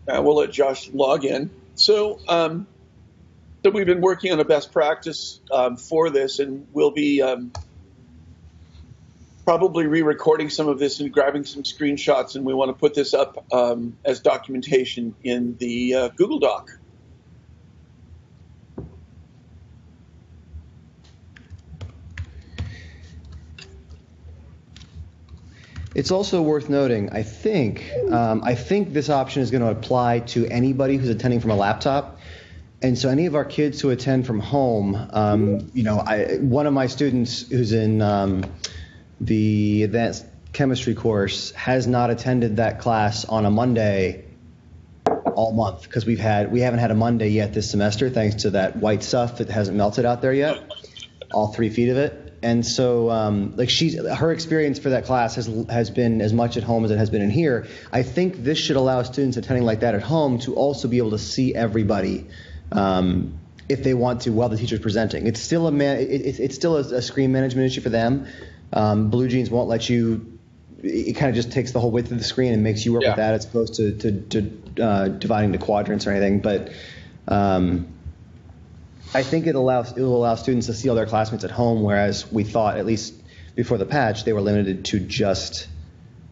We'll let Josh log in. So we've been working on a best practice for this, and we'll be probably re-recording some of this and grabbing some screenshots, and we want to put this up as documentation in the Google Doc. It's also worth noting, I think this option is going to apply to anybody who's attending from a laptop. And so any of our kids who attend from home, one of my students who's in the advanced chemistry course has not attended that class on a Monday all month because we haven't had a Monday yet this semester thanks to that white stuff that hasn't melted out there yet, all 3 feet of it. And so, her experience for that class has been as much at home as it has been in here. I think this should allow students attending like that at home to also be able to see everybody if they want to while the teacher's presenting. It's still a screen management issue for them. Blue Jeans won't let you. It kind of just takes the whole width of the screen and makes you work with that as opposed to dividing to quadrants or anything. But I think it will allow students to see all their classmates at home, whereas we thought, at least before the patch, they were limited to just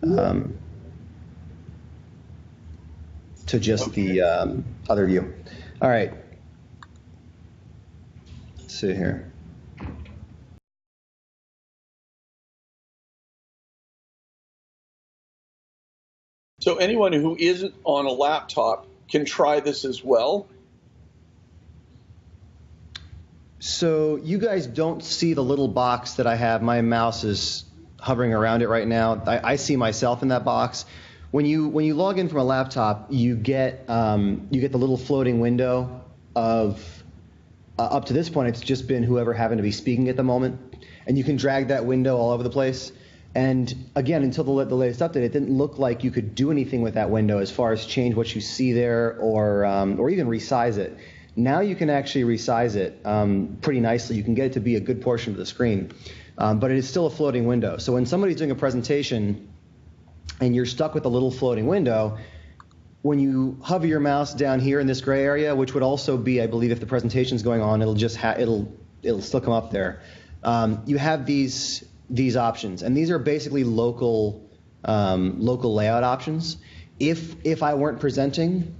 the other view. All right. Let's see here. So anyone who isn't on a laptop can try this as well. So you guys don't see the little box that I have. My mouse is hovering around it right now. I see myself in that box. When you log in from a laptop, you get the little floating window of up to this point, it's just been whoever happened to be speaking at the moment, and you can drag that window all over the place. And again, until the latest update, it didn't look like you could do anything with that window as far as change what you see there or even resize it. Now you can actually resize it pretty nicely. You can get it to be a good portion of the screen, but it is still a floating window. So when somebody's doing a presentation and you're stuck with a little floating window, when you hover your mouse down here in this gray area, which would also be, I believe, if the presentation's going on, it'll still come up there. You have these options, and these are basically local layout options. If I weren't presenting,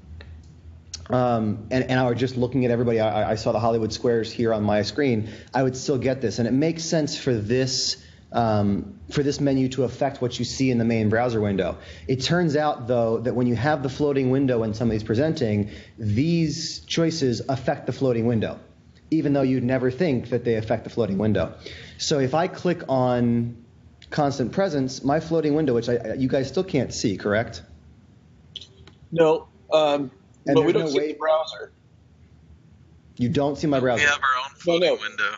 and I were just looking at everybody, I saw the Hollywood squares here on my screen, I would still get this. And it makes sense for this menu to affect what you see in the main browser window. It turns out, though, that when you have the floating window when somebody's presenting, these choices affect the floating window, even though you'd never think that they affect the floating window. So if I click on constant presence, my floating window, which you guys still can't see, correct? No. But we don't see the browser. You don't see my browser? We have our own floating window.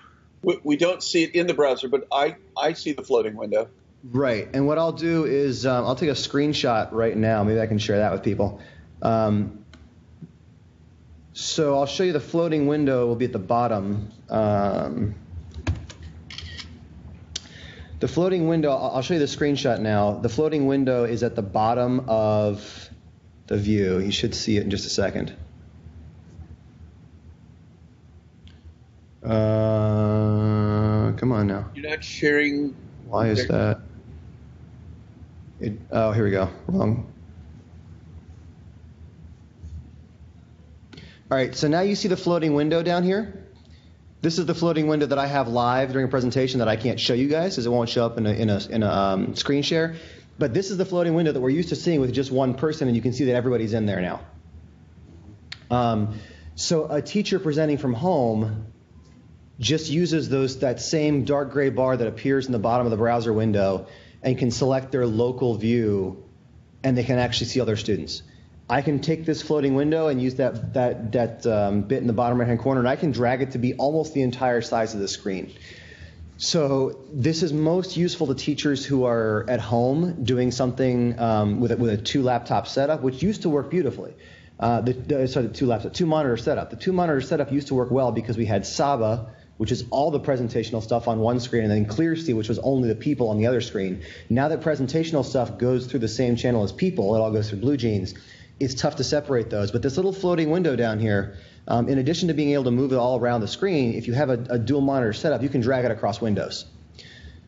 We don't see it in the browser, but I see the floating window. Right. And what I'll do is I'll take a screenshot right now. Maybe I can share that with people. So I'll show you the floating window will be at the bottom. The floating window, I'll show you the screenshot now. The floating window is at the bottom of the view. You should see it in just a second. Come on now. You're not sharing. Why is that? Oh, here we go. Wrong. All right, so now you see the floating window down here. This is the floating window that I have live during a presentation that I can't show you guys, as it won't show up in a screen share. But this is the floating window that we're used to seeing with just one person, and you can see that everybody's in there now. So a teacher presenting from home just uses that same dark gray bar that appears in the bottom of the browser window and can select their local view, and they can actually see all their students. I can take this floating window and use that bit in the bottom right-hand corner, and I can drag it to be almost the entire size of the screen. So this is most useful to teachers who are at home doing something with a two-laptop setup, which used to work beautifully. The two-monitor setup. The two-monitor setup used to work well because we had Saba, which is all the presentational stuff on one screen, and then ClearSea, which was only the people on the other screen. Now that presentational stuff goes through the same channel as people, it all goes through Blue Jeans, it's tough to separate those. But this little floating window down here, in addition to being able to move it all around the screen, if you have a dual monitor setup, you can drag it across windows.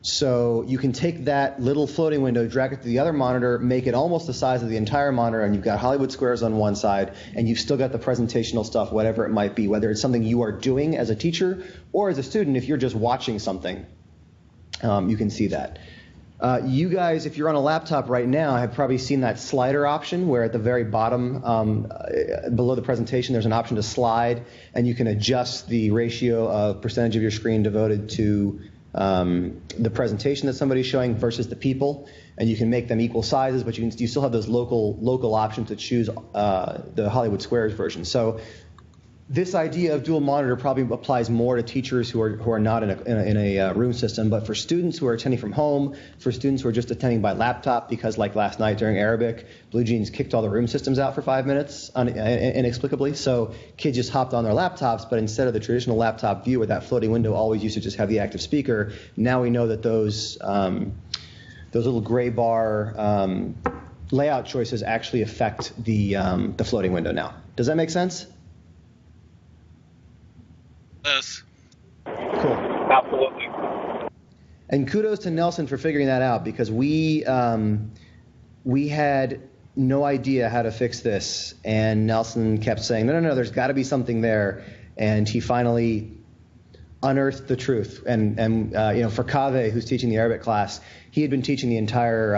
So you can take that little floating window, drag it to the other monitor, make it almost the size of the entire monitor, and you've got Hollywood Squares on one side, and you've still got the presentational stuff, whatever it might be, whether it's something you are doing as a teacher or as a student, if you're just watching something, you can see that. You guys, if you're on a laptop right now, have probably seen that slider option where at the very bottom, below the presentation, there's an option to slide, and you can adjust the ratio of percentage of your screen devoted to the presentation that somebody's showing versus the people, and you can make them equal sizes, but you still have those local options to choose the Hollywood Squares version. So this idea of dual monitor probably applies more to teachers who are not in a room system, but for students who are attending from home, for students who are just attending by laptop, because like last night during Arabic, Blue Jeans kicked all the room systems out for 5 minutes inexplicably, so kids just hopped on their laptops, but instead of the traditional laptop view where that floating window always used to just have the active speaker, now we know that those little gray bar layout choices actually affect the floating window now. Does that make sense? Yes. Cool. Absolutely. And kudos to Nelson for figuring that out, because we had no idea how to fix this, and Nelson kept saying, no, there's got to be something there, and he finally unearthed the truth. And for Kaveh, who's teaching the Arabic class, he had been teaching the entire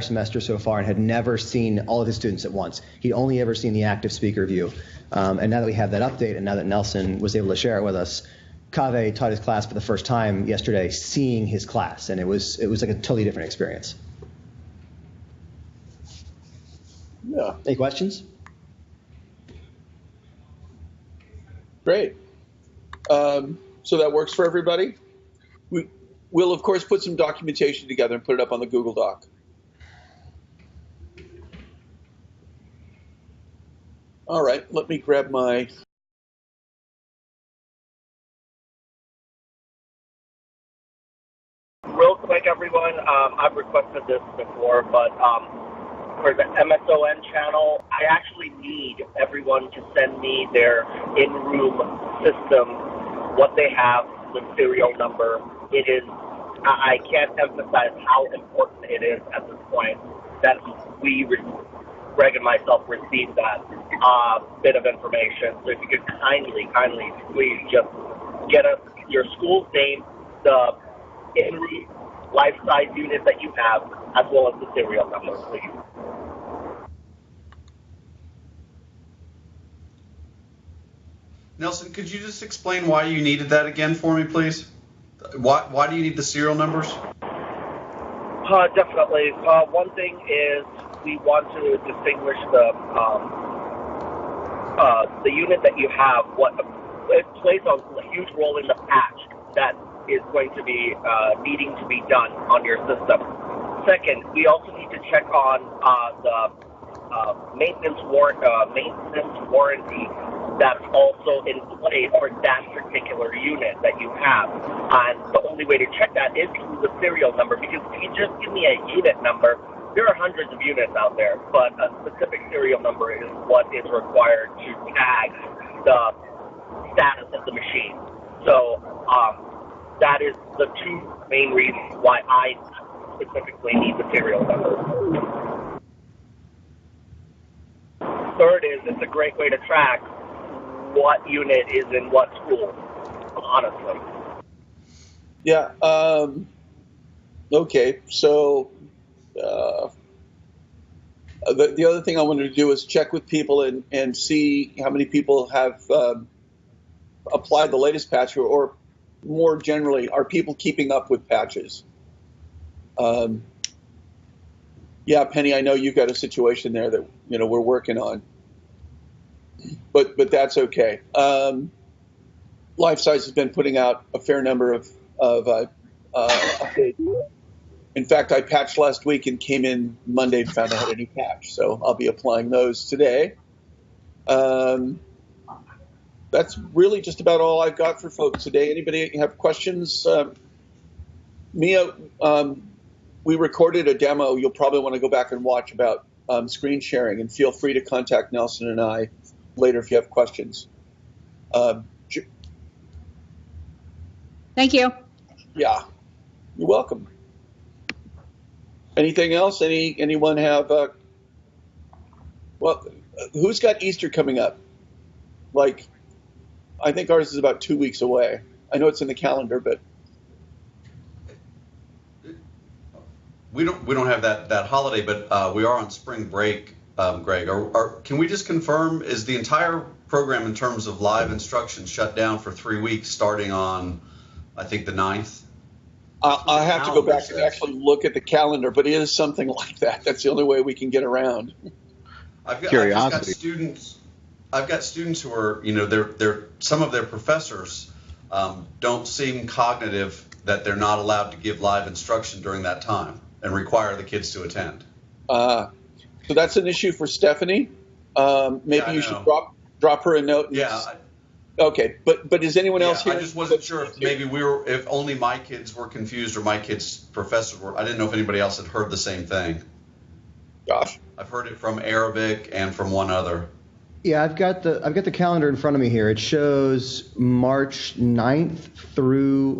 semester so far and had never seen all of his students at once. He'd only ever seen the active speaker view. And now that we have that update, and now that Nelson was able to share it with us, Kaveh taught his class for the first time yesterday, seeing his class, and it was like a totally different experience. Yeah. Any questions? Great. So that works for everybody? We'll, of course, put some documentation together and put it up on the Google Doc. All right, let me grab my... Real quick, everyone, I've requested this before, but for the MSON channel, I actually need everyone to send me their in-room system, what they have, the serial number. It is, I can't emphasize how important it is at this point that Greg and myself received that bit of information. So if you could kindly, please just get us your school's name, the in-room life-size unit that you have, as well as the serial number, please. Nelson, could you just explain why you needed that again for me, please? Why do you need the serial numbers? Definitely. One thing is we want to distinguish the unit that you have. What it plays a huge role in the patch that is going to be needing to be done on your system. Second, we also need to check on the maintenance warranty that's also in play for that particular unit that you have. And the only way to check that is through the serial number, because if you just give me a unit number, there are hundreds of units out there, but a specific serial number is what is required to tag the status of the machine. So that is the two main reasons why I specifically need the serial number. Third is it's a great way to track what unit is in what school, honestly. Yeah. Okay. So the other thing I wanted to do is check with people and see how many people have applied the latest patch, or more generally, are people keeping up with patches? Yeah, Penny, I know you've got a situation there that we're working on. But that's okay. LifeSize has been putting out a fair number of updates. In fact, I patched last week and came in Monday and found I had a new patch, so I'll be applying those today. That's really just about all I've got for folks today. Anybody have questions? Mia, we recorded a demo. You'll probably want to go back and watch about screen sharing, and feel free to contact Nelson and I later if you have questions. Thank you. Yeah, you're welcome. Anything else? Anyone have? Well, who's got Easter coming up? Like, I think ours is about 2 weeks away. I know it's in the calendar, but we don't have that holiday, but we are on spring break, Greg. Can we just confirm, is the entire program in terms of live instruction shut down for 3 weeks starting on, I think, the 9th? I have to go back and actually look at the calendar, but it is something like that. That's the only way we can get around. I've got students who are, they're some of their professors don't seem cognitive that they're not allowed to give live instruction during that time and require the kids to attend. So that's an issue for Stephanie. Maybe you should drop her a note. Okay, but is anyone else here? I just wasn't sure if maybe if only my kids were confused or my kids' professors were. I didn't know if anybody else had heard the same thing. Josh? I've heard it from Arabic and from one other. Yeah, I've got the calendar in front of me here. It shows March 9th through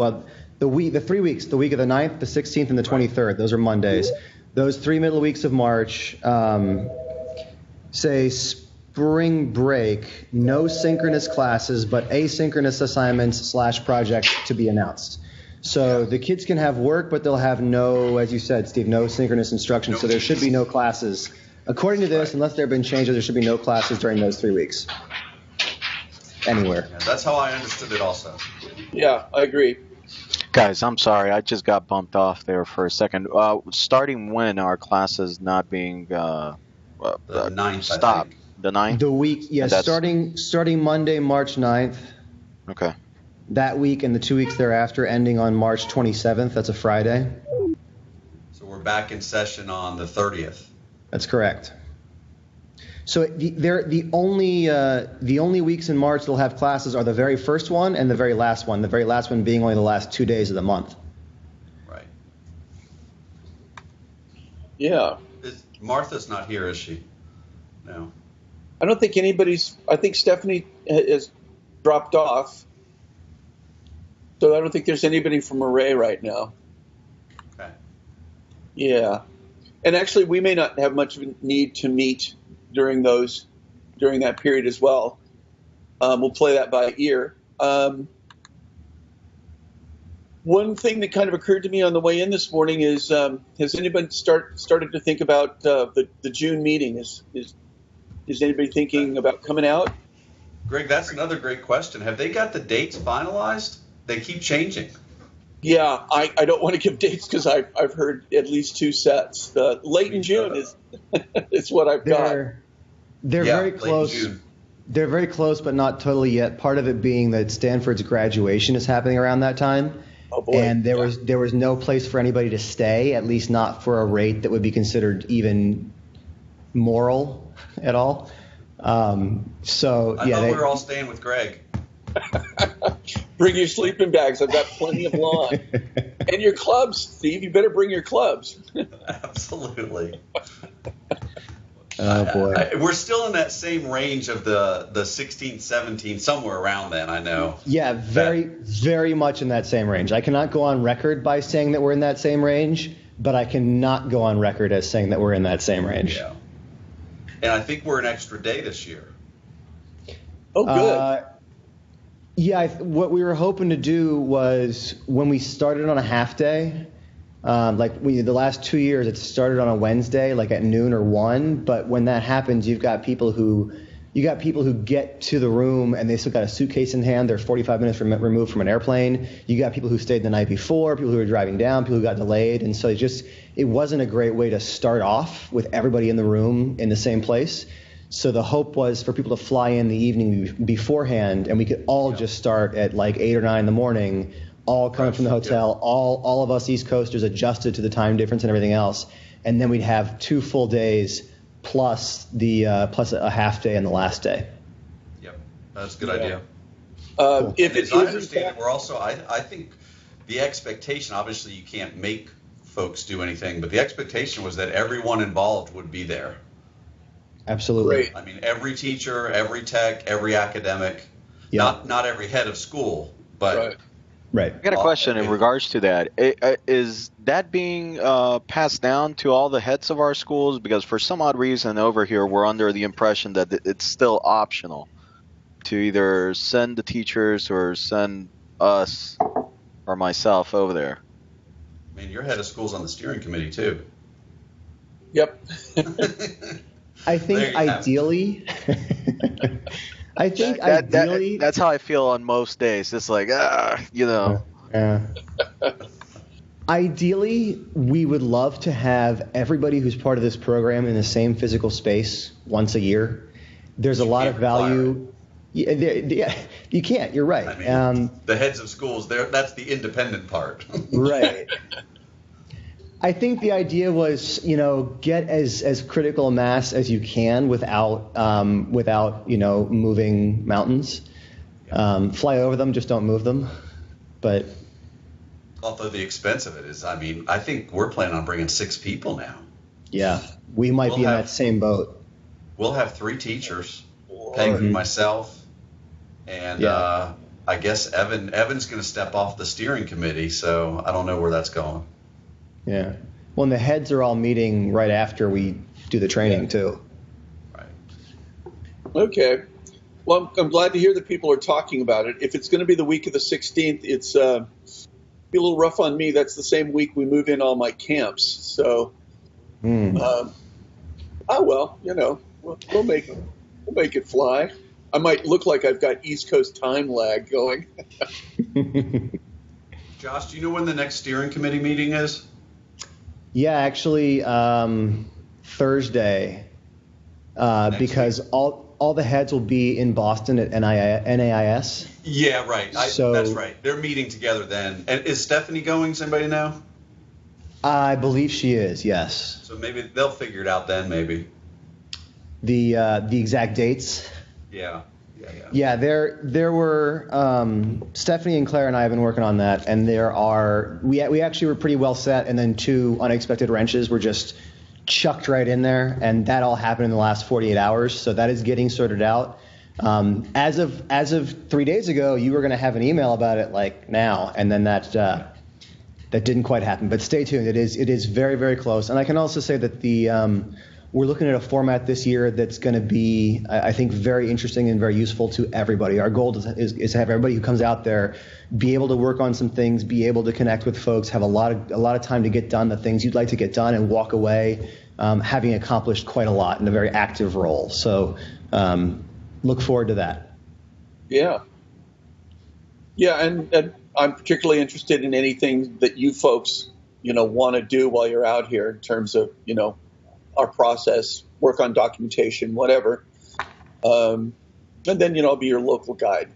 the 3 weeks, the week of the 9th, the 16th, and the 23rd. Those are Mondays. Those 3 middle weeks of March say spring break, no synchronous classes, but asynchronous assignments / projects to be announced. So the kids can have work, but they'll have no, as you said, Steve, no synchronous instruction. So there should be no classes. According to this, unless there have been changes, there should be no classes during those 3 weeks. Anywhere. Yeah, that's how I understood it also. Yeah, I agree. Guys, I'm sorry. I just got bumped off there for a second. Starting when are classes not being the 9th, stopped? The 9th? The week, yes, starting Monday, March 9th. Okay. That week and the 2 weeks thereafter ending on March 27th. That's a Friday. So we're back in session on the 30th. That's correct. So the only weeks in March that'll have classes are the very first one and the very last one. The very last one being only the last 2 days of the month. Right. Yeah. Martha's not here, is she? No. I don't think anybody's. I think Stephanie has dropped off. So I don't think there's anybody from Array right now. Okay. Yeah. And actually, we may not have much of a need to meet during that period as well. We'll play that by ear. One thing that kind of occurred to me on the way in this morning is, has anybody started to think about the June meeting? Is anybody thinking about coming out? Greg, that's another great question. Have they got the dates finalized? They keep changing. Yeah, I don't want to give dates because I've heard at least 2 sets. Late in June is what I've got. They're very close. They're very close, but not totally yet. Part of it being that Stanford's graduation is happening around that time. Oh boy. And there was no place for anybody to stay, at least not for a rate that would be considered even moral at all. I thought we were all staying with Greg. Bring your sleeping bags. I've got plenty of lawn. And your clubs, Steve. You better bring your clubs. Absolutely. Oh, boy. We're still in that same range of the 16th, 17th, somewhere around then, I know. Yeah, very much in that same range. I cannot go on record by saying that we're in that same range, but I cannot go on record as saying that we're in that same range. Yeah. And I think we're an extra day this year. Oh, good. Yeah, what we were hoping to do was when we started on a half day, the last 2 years it started on a Wednesday, like at noon or 1. But when that happens, you've got people who get to the room and they still got a suitcase in hand. They're 45 minutes removed from an airplane. You got people who stayed the night before, people who were driving down, people who got delayed, and so it wasn't a great way to start off with everybody in the room in the same place. So the hope was for people to fly in the evening beforehand, and we could all just start at like 8 or 9 in the morning, all coming from the hotel, all of us East Coasters adjusted to the time difference and everything else, and then we'd have 2 full days plus a half day on the last day. Yep, that's a good idea. Cool. As I understand it, we're also, I think the expectation, obviously you can't make folks do anything, but the expectation was that everyone involved would be there. Absolutely. Great. I mean, every teacher, every tech, every academic, Yeah. not every head of school, but Right. Right. I got a question in regards to that. Is that being passed down to all the heads of our schools? Because for some odd reason over here, we're under the impression that it's still optional to either send the teachers or send us or myself over there. I mean, your head of school's on the steering committee too. Yep. I There think you have it. ideally, ideally, That's how I feel on most days. It's like, ideally, we would love to have everybody who's part of this program in the same physical space once a year. There's a lot of value. Yeah, you can't. You're right. I mean, the heads of schools, that's the independent part. Right. I think the idea was, get as critical a mass as you can without moving mountains. Fly over them, just don't move them. But Although the expense of it is, I mean, I think we're planning on bringing 6 people now. yeah, we might be in that same boat. We'll have 3 teachers, Peggy, myself, and I guess Evan's going to step off the steering committee, so I don't know where that's going. Yeah. Well, and the heads are all meeting right after we do the training too. Right. Okay. Well, I'm glad to hear that people are talking about it. If it's going to be the week of the 16th, it's be a little rough on me. That's the same week we move in all my camps. So, we'll make it fly. I might look like I've got East Coast time lag going. Josh, do you know when the next steering committee meeting is? Yeah, actually, Thursday, because all the heads will be in Boston at NAIS. Yeah, right. That's right. They're meeting together then. And is Stephanie going? Does anybody know? I believe she is. Yes. So maybe they'll figure it out then. Maybe. The exact dates. Yeah. Yeah, there were Stephanie and Claire and I have been working on that, and we actually were pretty well set, and then 2 unexpected wrenches were just chucked right in there, and that all happened in the last 48 hours. So that is getting sorted out. As of 3 days ago, you were going to have an email about it like now, and then that didn't quite happen. But stay tuned; it is very, very close. And I can also say that we're looking at a format this year that's going to be, I think, very interesting and very useful to everybody. Our goal is to have everybody who comes out there be able to work on some things, be able to connect with folks, have a lot of time to get done the things you'd like to get done, and walk away having accomplished quite a lot in a very active role. So look forward to that. Yeah. Yeah, and I'm particularly interested in anything that you folks, want to do while you're out here in terms of, our process, work on documentation, whatever. And then, I'll be your local guide.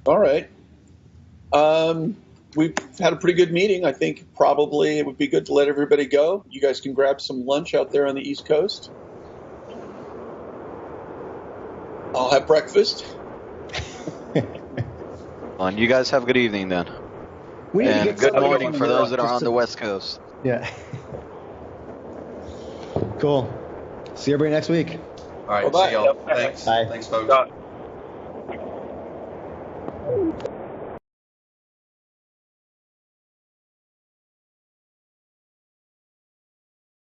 All right. We've had a pretty good meeting. I think probably it would be good to let everybody go. You guys can grab some lunch out there on the East Coast. I'll have breakfast. Well, and you guys have a good evening then. And good morning for those that are on the West Coast. Yeah. Cool. See everybody next week. All right. Bye-bye. See y'all. Yep. Thanks. Bye. Thanks, folks. Bye.